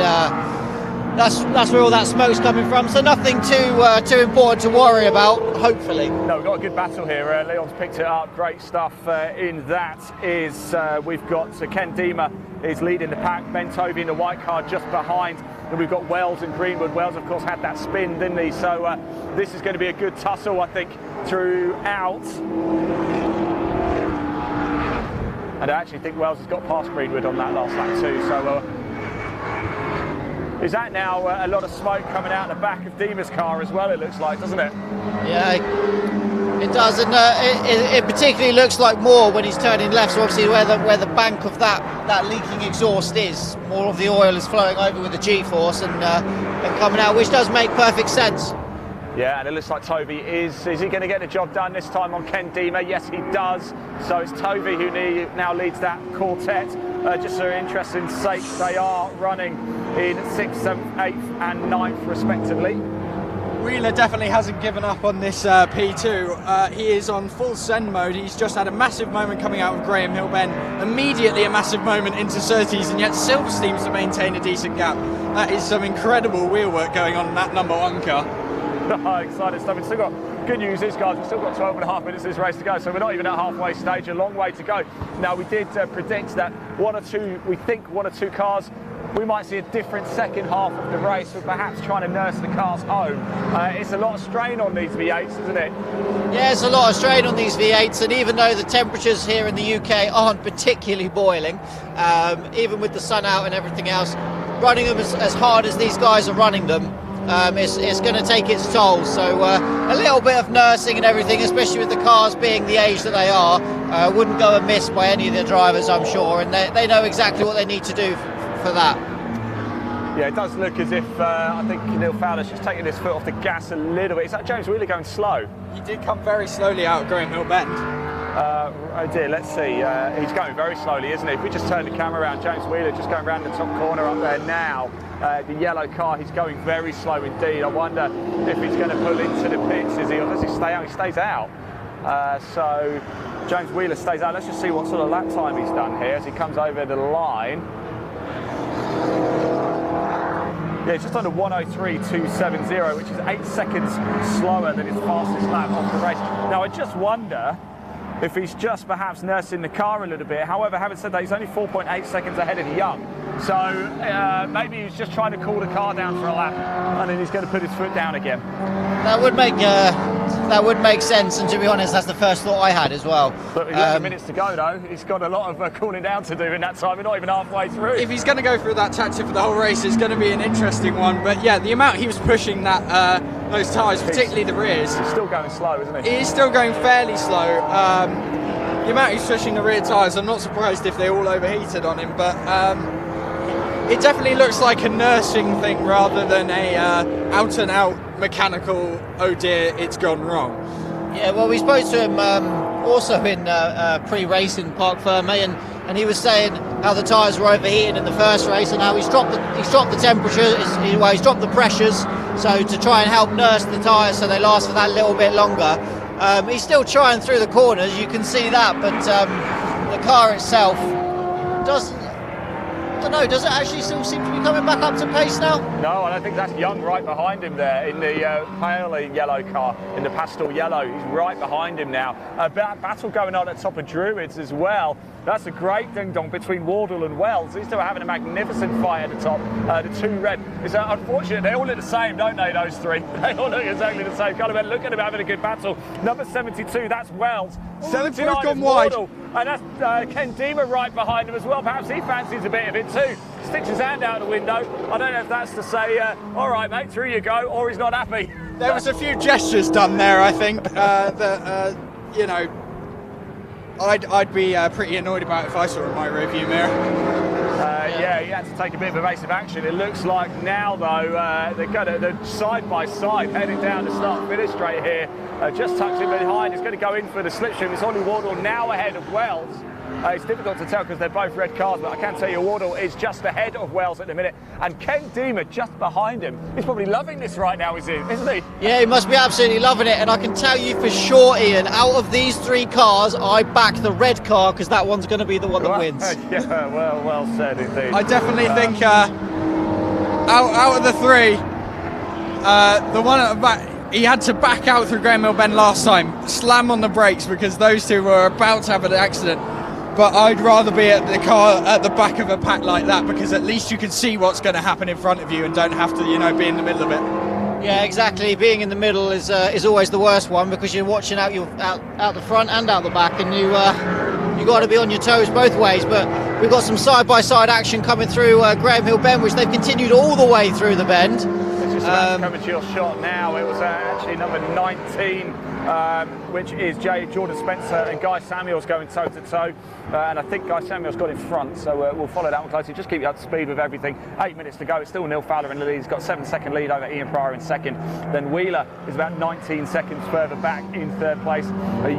that's where all that smoke's coming from. So nothing too important to worry about, hopefully. No, we've got a good battle here. Leon's picked it up. Great stuff. In that is we've got Ken Deemer is leading the pack. Ben Tovey in the white car just behind. And we've got Wells and Greenwood. Wells, of course, had that spin, didn't he? So this is going to be a good tussle, I think, throughout. And I actually think Wells has got past Greenwood on that last lap too. So. Is that now a lot of smoke coming out the back of Deemer's car as well, it looks like, doesn't it? Yeah, it does, and it particularly looks like more when he's turning left, so obviously where the bank of that leaking exhaust is, more of the oil is flowing over with the G-force and coming out, which does make perfect sense. Yeah, and it looks like Tovey is he going to get the job done this time on Ken Deemer? Yes, he does. So it's Tovey who now leads that quartet. Just for interesting sake, they are running in 6th, 7th, 8th and 9th respectively. Wheeler definitely hasn't given up on this P2. He is on full send mode. He's just had a massive moment coming out of Graham Hill Bend, immediately a massive moment into Surtees, and yet Silver seems to maintain a decent gap. That is some incredible wheel work going on in that number 1 car. Exciting stuff. We've still got good news is, guys, we've still got 12.5 minutes of this race to go, so we're not even at halfway stage, a long way to go. Now, we did predict that we think one or two cars, we might see a different second half of the race, with perhaps trying to nurse the cars home. It's a lot of strain on these V8s, isn't it? Yeah, it's a lot of strain on these V8s, and even though the temperatures here in the UK aren't particularly boiling, even with the sun out and everything else, running them as hard as these guys are running them, it's going to take its toll. So a little bit of nursing and everything, especially with the cars being the age that they are, wouldn't go amiss by any of the drivers, I'm sure, and they know exactly what they need to do for that. Yeah, it does look as if I think Neil Fowler's just taking his foot off the gas a little bit. Is that James Wheeler going slow? He did come very slowly out of Graham Hill Bend. Oh dear, let's see. He's going very slowly, isn't he? If we just turn the camera around, James Wheeler just going around the top corner up there now. The yellow car, he's going very slow indeed. I wonder if he's going to pull into the pits. Is he, or does he stay out? He stays out. So James Wheeler stays out. Let's just see what sort of lap time he's done here as he comes over the line. Yeah, it's just under 1:03.270, which is 8 seconds slower than his fastest lap of the race. Now, I just wonder if he's just perhaps nursing the car a little bit. However, having said that, he's only 4.8 seconds ahead of Young. So maybe he's just trying to cool the car down for a lap, and then he's going to put his foot down again. That would make sense, and to be honest, that's the first thought I had as well. But 11 minutes to go, though. He's got a lot of cooling down to do in that time. We're not even halfway through. If he's going to go through that tactic for the whole race, it's going to be an interesting one. But yeah, the amount he was pushing that those tyres, particularly the rears. He's still going slow, isn't he? He is still going fairly slow. The amount he's pushing the rear tyres, I'm not surprised if they all overheated on him, but it definitely looks like a nursing thing rather than a out-and-out mechanical, oh dear, it's gone wrong. Yeah, well, we spoke to him also in pre-race in Parc Fermé, and he was saying how the tyres were overheating in the first race, and how he's dropped the temperature, he's dropped the pressures, so to try and help nurse the tyres so they last for that little bit longer. He's still trying through the corners, you can see that, but the car itself doesn't. I don't know, does it actually still seem to be coming back up to pace now? No, I don't think that's Young right behind him there in the pale yellow car, in the pastel yellow. He's right behind him now. Battle going on at top of Druids as well. That's a great ding-dong between Wardle and Wells. These two are having a magnificent fight at the top. The two red. It's unfortunate, they all look the same, don't they, those three? They all look exactly the same. Kind of look at them having a good battle. Number 72, that's Wells. 79 is Wardle. And that's Ken Deemer right behind him as well. Perhaps he fancies a bit of it too. Sticks his hand out the window. I don't know if that's to say, all right, mate, through you go, or he's not happy. There was a few gestures done there, I think, that, you know, I'd be pretty annoyed about if I saw in my rearview mirror. Yeah, he had to take a bit of evasive action. It looks like now, though, they're side by side, heading down the start-finish straight here. Just tucked in behind. It's going to go in for the slipstream. It's only Wardle now ahead of Wells. It's difficult to tell because they're both red cars, but I can tell you Wardle is just ahead of Wells at the minute, and Ken Deemer just behind him. He's probably loving this right now, isn't he? Yeah, he must be absolutely loving it, and I can tell you for sure, Ian, out of these three cars, I back the red car because that one's going to be the one that wins. Yeah, well said indeed. I definitely think out of the three, the one at the back, he had to back out through Graham Hill Bend last time, slam on the brakes because those two were about to have an accident. But I'd rather be at the car at the back of a pack like that because at least you can see what's going to happen in front of you and don't have to, you know, be in the middle of it. Yeah, exactly. Being in the middle is always the worst one because you're watching out the front and out the back, and you got to be on your toes both ways. But we've got some side-by-side action coming through Graham Hill Bend, which they've continued all the way through the bend. It's just about to come into your shot now. It was actually number 19, which is Jordan Spencer and Guy Samuels going toe-to-toe. And I think Guy Samuels got in front, so we'll follow that one closely. Just keep you up to speed with everything. 8 minutes to go. It's still Neil Fowler in the lead. He's got a 7-second lead over Ian Pryor in second. Then Wheeler is about 19 seconds further back in third place.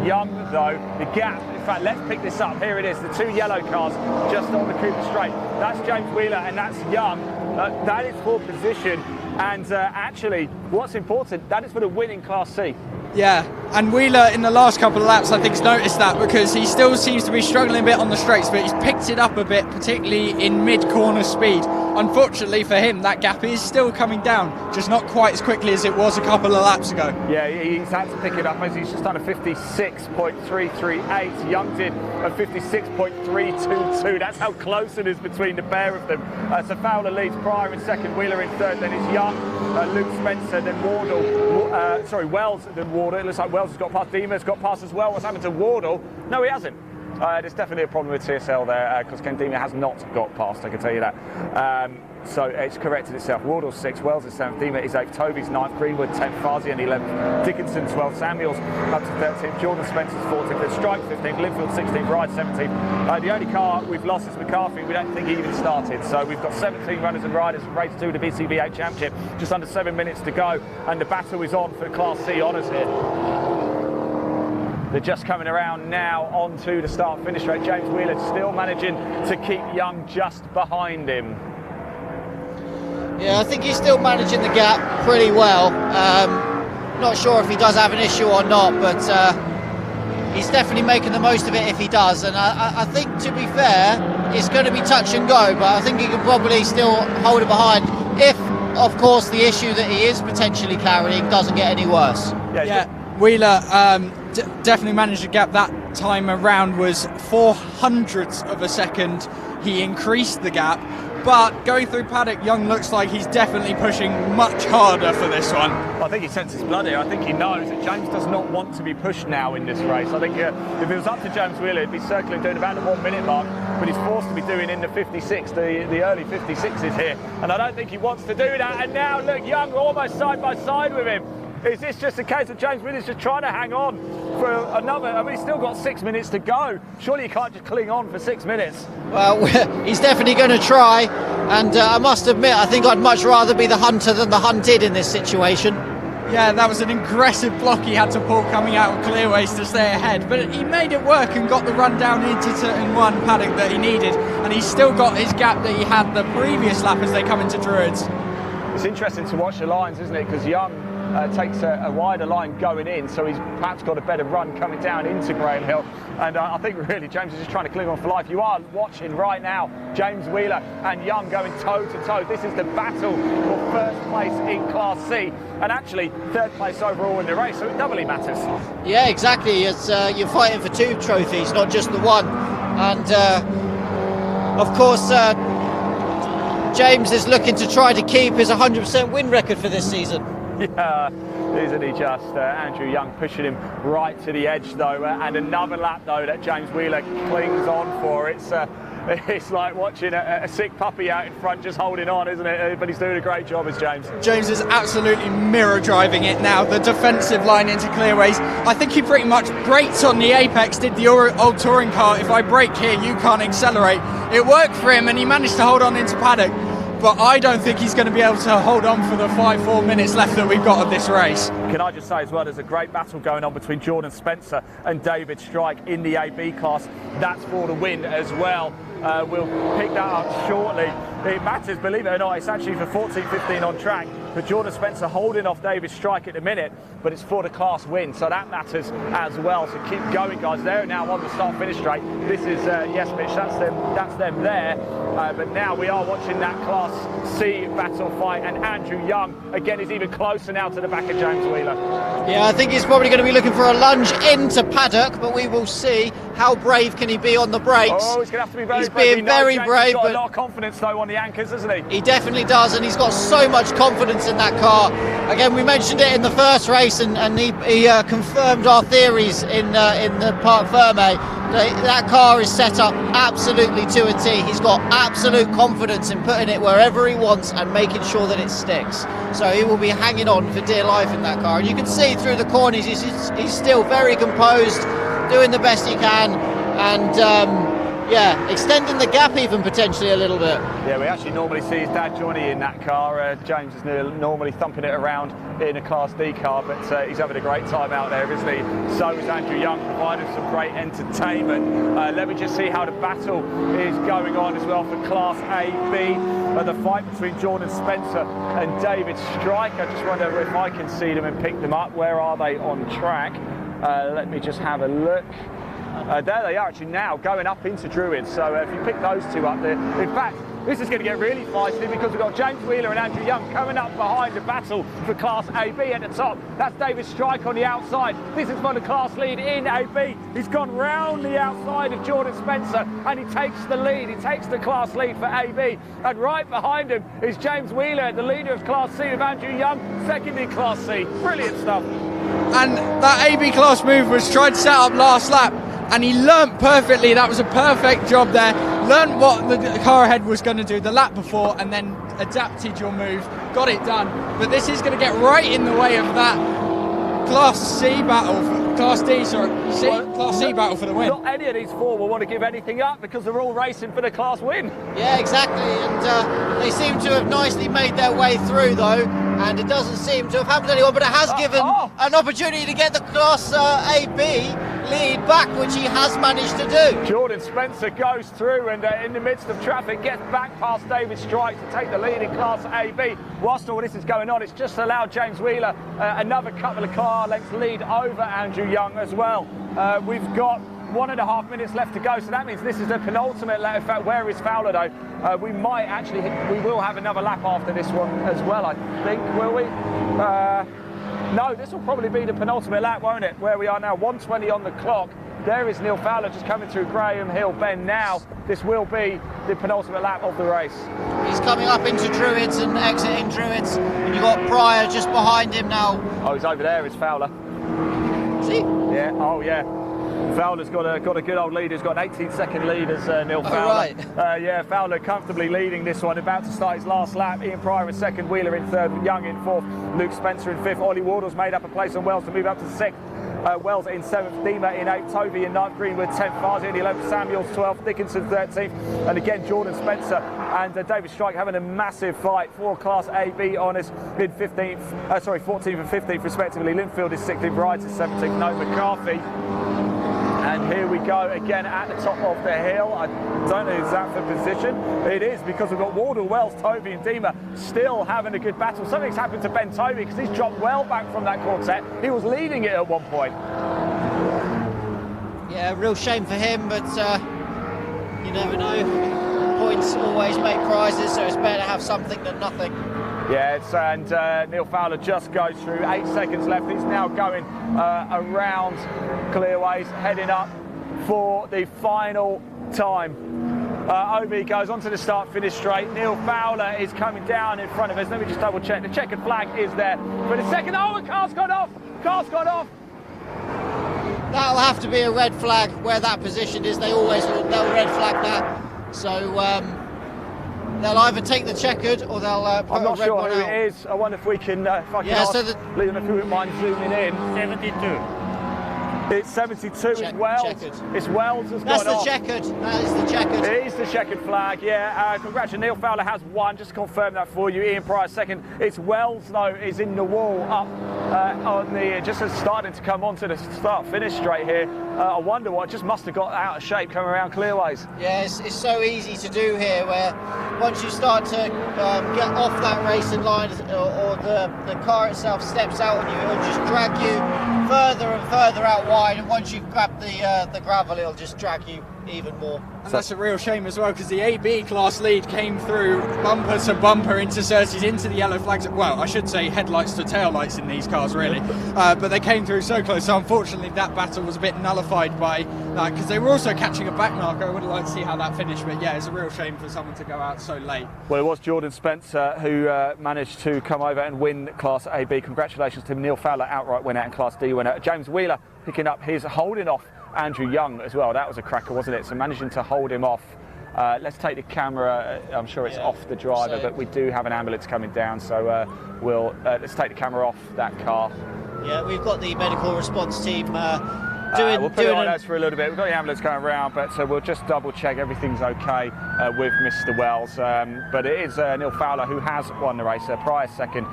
Young, though, the gap. In fact, let's pick this up. Here it is. The two yellow cars just on the Cooper straight. That's James Wheeler and that's Young. That is for position, and actually, what's important, that is for the win in Class C. Yeah, and Wheeler in the last couple of laps I think's noticed that, because he still seems to be struggling a bit on the straights, but he's picked it up a bit, particularly in mid-corner speed. Unfortunately for him, that gap is still coming down, just not quite as quickly as it was a couple of laps ago. Yeah, he's had to pick it up as he's just done a 56.338. Young did a 56.322. That's how close it is between the pair of them. So Fowler leads, Pryor in second, Wheeler in third, then it's Young, Luke Spencer, then Wells, then Wardle. It looks like Wells has got past, Dima's got past as well. What's happened to Wardle? No, he hasn't. There's definitely a problem with TSL there, because Ken Dima has not got past, I can tell you that. So it's corrected itself. Wardle's 6th, Wells is 7th, Dima is 8th, Toby's 9th, Greenwood 10th, Farsi 11th, Dickinson 12th, Samuels up to 13th, Jordan Spencer's 14th, then Strike 15th, Linfield 16th, Ride 17th. The only car we've lost is McCarthy. We don't think he even started. So we've got 17 runners and riders in race 2 of the BCV8 Championship, just under 7 minutes to go, and the battle is on for Class C honours here. They're just coming around now onto the start-finish straight. James Wheeler still managing to keep Young just behind him. Yeah, I think he's still managing the gap pretty well. Not sure if he does have an issue or not, but he's definitely making the most of it if he does. And I think, to be fair, it's going to be touch and go, but I think he can probably still hold it behind if, of course, the issue that he is potentially carrying doesn't get any worse. Yeah. Wheeler definitely managed the gap that time around, was 0.04 of a second. He increased the gap, but going through paddock, Young looks like he's definitely pushing much harder for this one. I think he senses blood here. I think he knows that James does not want to be pushed now in this race. I think if it was up to James Wheeler, he'd be circling doing about the 1 minute mark, but he's forced to be doing in the 56, the early 56s here, and I don't think he wants to do that. And now look, Young almost side by side with him. Is this just a case of James Wheeler's just trying to hang on for another? I mean, he's still got 6 minutes to go. Surely you can't just cling on for 6 minutes. Well, he's definitely going to try, and I must admit, I think I'd much rather be the hunter than the hunted in this situation. Yeah, that was an aggressive block he had to pull coming out of clearways to stay ahead, but he made it work and got the run down into turn 1 paddock that he needed, and he's still got his gap that he had the previous lap as they come into Druids. It's interesting to watch the lines, isn't it? Because Young takes a wider line going in, so he's perhaps got a better run coming down into Graham Hill. And I think really James is just trying to cling on for life. You are watching right now James Wheeler and Young going toe to toe. This is the battle for first place in Class C, and actually third place overall in the race, so it doubly matters. Yeah, exactly. It's you're fighting for 2 trophies, not just the one. And of course, James is looking to try to keep his 100% win record for this season. Yeah, isn't he just? Andrew Young pushing him right to the edge though, and another lap though that James Wheeler clings on for. It's like watching a sick puppy out in front just holding on, isn't it? But he's doing a great job, as James. James is absolutely mirror driving it now, the defensive line into clearways. I think he pretty much braked on the apex, did the old touring car, if I brake here you can't accelerate. It worked for him and he managed to hold on into paddock, but I don't think he's going to be able to hold on for the 4 minutes left that we've got of this race. Can I just say as well, there's a great battle going on between Jordan Spencer and David Strike in the AB class. That's for the win as well. We'll pick that up shortly. It matters, believe it or not, it's actually for 14-15 on track. But Jordan Spencer holding off David Strike at the minute, but it's for the class win, so that matters as well. So keep going, guys. They're now on the start-finish straight. This is, yes, Mitch, that's them there. But now we are watching that Class C battle fight, and Andrew Young, again, is even closer now to the back of James Wheeler. Yeah, I think he's probably going to be looking for a lunge into paddock, but we will see how brave can he be on the brakes. Oh, he's going to have to be very He's brave. being very brave. He's got a lot of confidence, though, on the anchors, hasn't he? He definitely does, and he's got so much confidence in that car. Again, we mentioned it in the first race, and he confirmed our theories in the Parc Fermé. That car is set up absolutely to a T. He's got absolute confidence in putting it wherever he wants and making sure that it sticks. So he will be hanging on for dear life in that car. And you can see through the corners, he's still very composed, doing the best he can. And yeah, extending the gap even potentially a little bit. Yeah, we actually normally see his dad Johnny in that car. James is normally thumping it around in a Class D car, but he's having a great time out there, isn't he? So is Andrew Young, providing some great entertainment. Let me just see how the battle is going on as well for Class A-B. The fight between Jordan Spencer and David Strike. I just wonder if I can see them and pick them up. Where are they on track? Let me just have a look. There they are actually now going up into Druids. So if you pick those two up there, in fact, this is going to get really feisty because we've got James Wheeler and Andrew Young coming up behind the battle for Class AB at the top. That's David Strike on the outside. This is for the class lead in AB. He's gone round the outside of Jordan Spencer and he takes the lead. He takes the class lead for AB. And right behind him is James Wheeler, the leader of Class C, with Andrew Young, second in Class C. Brilliant stuff. And that AB class move was tried to set up last lap, and he learnt perfectly. That was a perfect job there. Learnt what the car ahead was going to do the lap before, and then adapted your move, got it done. But this is going to get right in the way of that Class C battle, Class D, sorry, Class C battle for the win. Not any of these four will want to give anything up because they're all racing for the class win. Yeah, exactly, and they seem to have nicely made their way through though, and it doesn't seem to have happened to anyone, but it has given an opportunity to get the Class AB lead back, which he has managed to do. Jordan Spencer goes through and in the midst of traffic gets back past David Strike to take the lead in Class AB. Whilst all this is going on, it's just allowed James Wheeler another couple of car lengths lead over Andrew Young as well. We've got 1.5 minutes left to go, so that means this is the penultimate lap. In fact, where is Fowler though? We will have another lap after this one as well, I think, will we? No, this will probably be the penultimate lap, won't it? Where we are now, 1:20 on the clock. There is Neil Fowler just coming through Graham Hill Bend now. This will be the penultimate lap of the race. He's coming up into Druids and exiting Druids, and you've got Pryor just behind him now. Oh, he's over there, is Fowler. Is he? Yeah, oh yeah. Fowler's got a good old lead. He's got an 18-second lead as Neil Fowler. Right. Yeah, Fowler comfortably leading this one, about to start his last lap. Ian Pryor in second, Wheeler in third, Young in fourth, Luke Spencer in fifth. Ollie Wardle's made up a place on Wells to move up to sixth. Wells in 7th, Dima in 8th, Tovey in 9th, Greenwood 10th, Farsi in 11th, Samuels 12th, Dickinson 13th, and again Jordan Spencer and David Strike having a massive fight for Class AB honours in 14th and 15th respectively. Linfield is 16th, Wright is 17th, Note McCarthy. And here we go again at the top of the hill. I don't know is that for position. It is, because we've got Wardle, Wells, Tovey and Dima still having a good battle. Something's happened to Ben Tovey because he's dropped well back from that quartet. He was leading it at one point. Yeah, real shame for him, but you never know. Points always make prizes, so it's better to have something than nothing. Yes, and Neil Fowler just goes through. 8 seconds left. He's now going around Clearways, heading up for the final time. OB goes onto the start-finish straight. Neil Fowler is coming down in front of us. Let me just double check. The checkered flag is there for the second. Oh, the car's gone off. Car's gone off. That'll have to be a red flag where that position is. They'll red flag that. So they'll either take the checkered or they'll put I'm not a red sure one who out. it is. I wonder if we can, if I can ask Liam if you wouldn't mind zooming in. 72. It's 72. It's Wells. Checkered. It's Wells has That's gone the off. checkered. That is the checkered. It is the checkered flag, yeah. Congratulations. Neil Fowler has won. Just to confirm that for you. Ian Pryor second. It's Wells, though, is in the wall up on the, just as starting to come onto the start-finish straight here. I wonder what, just must have got out of shape coming around Clearways. Yeah, it's so easy to do here, where once you start to get off that racing line or the car itself steps out on you, it'll just drag you further and further out wide, and once you've grabbed the gravel, it'll just drag you even more. And that's a real shame as well, because the AB class lead came through bumper to bumper into Cersei's, into the yellow flags. Well, I should say headlights to taillights in these cars, really. But they came through so close. So unfortunately, that battle was a bit nullified by that, because they were also catching a back marker. I would have liked to see how that finished, but yeah, it's a real shame for someone to go out so late. Well, it was Jordan Spencer who managed to come over and win Class AB. Congratulations to him. Neil Fowler, outright winner, and Class D winner. James Wheeler picking up his, holding off Andrew Young as well. That was a cracker, wasn't it? So managing to hold him off. Let's take the camera. I'm sure it's off the driver, but we do have an ambulance coming down, so let's take the camera off that car. Yeah, we've got the medical response team We'll put it on us for a little bit. We've got the ambulance going around, but we'll just double check everything's okay with Mr. Wells. But it is Neil Fowler who has won the race. Pryor second,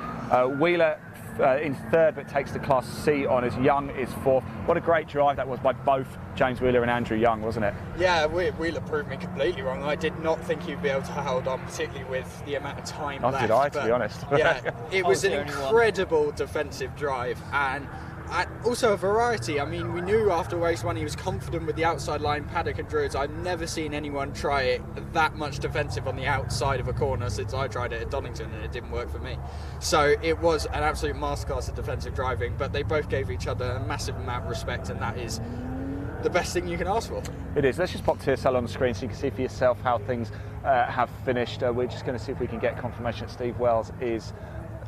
Wheeler in third, but takes the Class C honours. Young is fourth. What a great drive that was by both James Wheeler and Andrew Young, wasn't it? Yeah, Wheeler proved me completely wrong. I did not think he'd be able to hold on, particularly with the amount of time left. Did I, to be honest. Yeah, it was an incredible defensive drive, and also a variety. I mean, we knew after race one he was confident with the outside line, paddock and Druids. I've never seen anyone try it that much defensive on the outside of a corner since I tried it at Donington, and it didn't work for me. So it was an absolute masterclass of defensive driving, but they both gave each other a massive amount of respect, and that is the best thing you can ask for. It is. Let's just pop TSL on the screen so you can see for yourself how things have finished. We're just going to see if we can get confirmation that Steve Wells is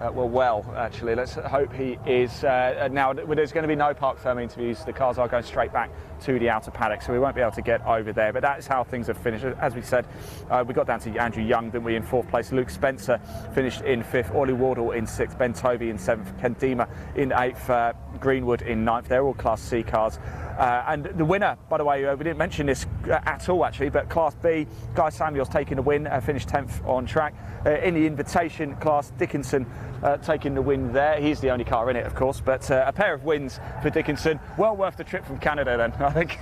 actually, let's hope he is. Now, there's going to be no park firm interviews. The cars are going straight back to the outer paddock, so we won't be able to get over there. But that's how things have finished. As we said, we got down to Andrew Young, didn't we, in fourth place. Luke Spencer finished in fifth. Ollie Wardle in sixth. Ben Tovey in seventh. Ken Deemer in eighth. Greenwood in ninth. They're all Class C cars. And the winner, by the way, we didn't mention this at all actually, but Class B, Guy Samuels taking the win, finished 10th on track. In the invitation class, Dickinson taking the win there. He's the only car in it, of course, but a pair of wins for Dickinson. Well worth the trip from Canada then, I think.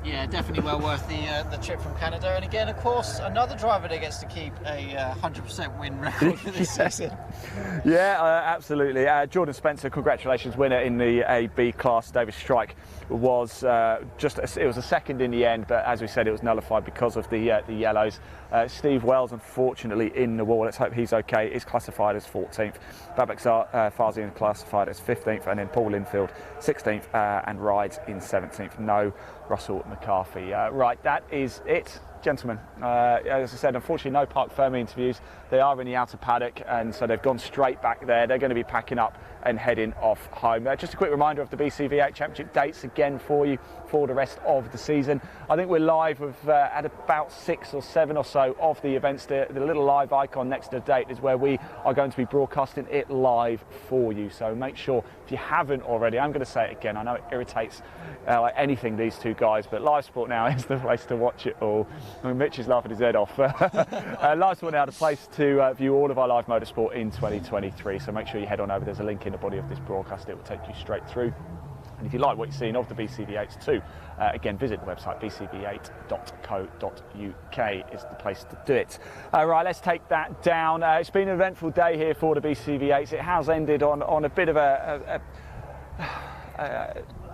Yeah, definitely well worth the trip from Canada. And again, of course, another driver that gets to keep a 100% win record for this season. Yeah, absolutely. Jordan Spencer, congratulations, winner in the AB class. David Strike was it was a second in the end, but as we said, it was nullified because of the yellows. Steve Wells, unfortunately, in the wall. Let's hope he's okay. Is classified as 14th. Babak Farzian classified as 15th, and then Paul Linfield 16th, and rides in 17th. No Russell McCarthy. Right, that is it, gentlemen. As I said, unfortunately, no Park Fermi interviews. They are in the outer paddock, and so they've gone straight back there. They're going to be packing up and heading off home. Just a quick reminder of the BCV8 Championship dates again for you for the rest of the season. I think we're live with at about 6 or 7 or so of the events. The little live icon next to the date is where we are going to be broadcasting it live for you. So make sure, if you haven't already, I'm going to say it again, I know it irritates like anything, these two guys, but Live Sport Now is the place to watch it all. I mean, Mitch is laughing his head off. Live Sport Now, the place to view all of our live motorsport in 2023. So make sure you head on over. There's a link in the body of this broadcast. It will take you straight through. And if you like what you're seeing of the BCV8s too, again, visit the website bcv8.co.uk is the place to do it. Right, let's take that down. It's been an eventful day here for the BCV8s. It has ended on a bit of a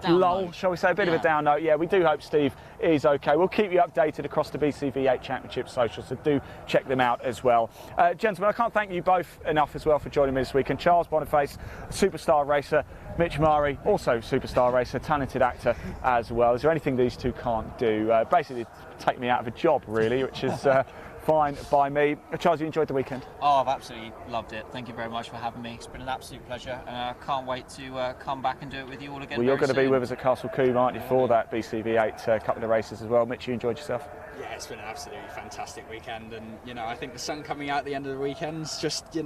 lull, shall we say, a bit of a down note. Yeah, we do hope Steve is okay. We'll keep you updated across the BCV8 Championship socials, so do check them out as well. Gentlemen, I can't thank you both enough as well for joining me this week. And Charles Boniface, superstar racer, Mitch Murray, also superstar racer, talented actor as well. Is there anything these two can't do? Basically, take me out of a job, really, which is fine by me. Charles, you enjoyed the weekend? Oh, I've absolutely loved it. Thank you very much for having me. It's been an absolute pleasure, and I can't wait to come back and do it with you all again. Well, you're going to be with us at Castle Combe, aren't you, for that BCV8 couple of races as well. Mitch, you enjoyed yourself? Yeah, it's been an absolutely fantastic weekend, and I think the sun coming out at the end of the weekend's just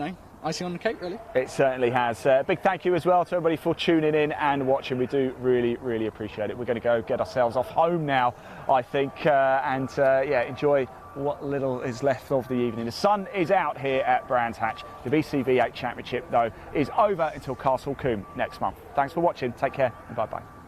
icing on the cake, really. It certainly has. Big thank you as well to everybody for tuning in and watching. We do really appreciate it. We're going to go get ourselves off home now, I think, and enjoy what little is left of the evening. The sun is out here at Brands Hatch. The BCV8 Championship, though, is over until Castle Combe next month. Thanks for watching. Take care and bye-bye.